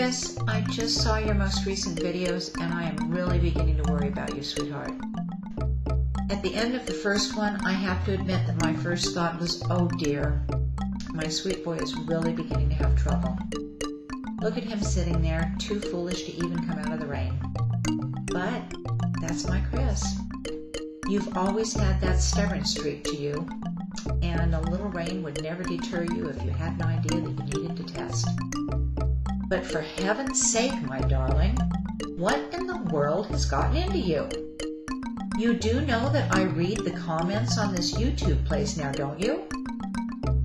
Chris, I just saw your most recent videos and I am really beginning to worry about you, sweetheart. At the end of the first one, I have to admit that my first thought was, oh dear, my sweet boy is really beginning to have trouble. Look at him sitting there, too foolish to even come out of the rain. But that's my Chris. You've always had that stubborn streak to you, and a little rain would never deter you if you had an idea that you needed to test. But for heaven's sake, my darling, what in the world has gotten into you? You do know that I read the comments on this YouTube place now, don't you?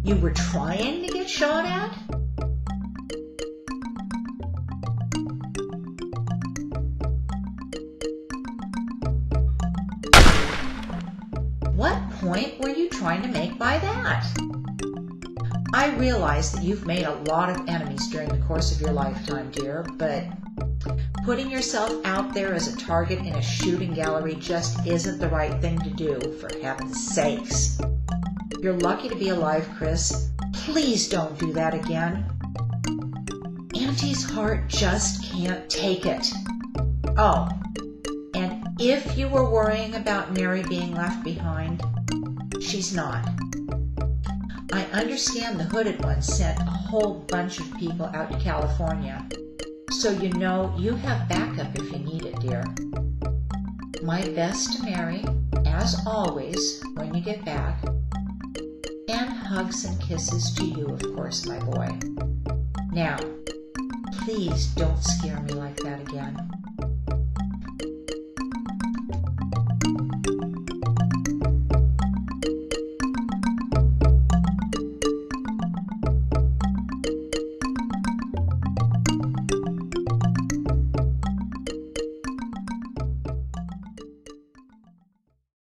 You were trying to get shot at? What point were you trying to make by that? I realize that you've made a lot of enemies during the course of your lifetime, dear, but putting yourself out there as a target in a shooting gallery just isn't the right thing to do, for heaven's sakes. You're lucky to be alive, Chris. Please don't do that again. Auntie's heart just can't take it. Oh, and if you were worrying about Mary being left behind, she's not. I understand the hooded one sent a whole bunch of people out to California, so you know you have backup if you need it, dear. My best to Mary, as always, when you get back. And hugs and kisses to you, of course, my boy. Now, please don't scare me like that again.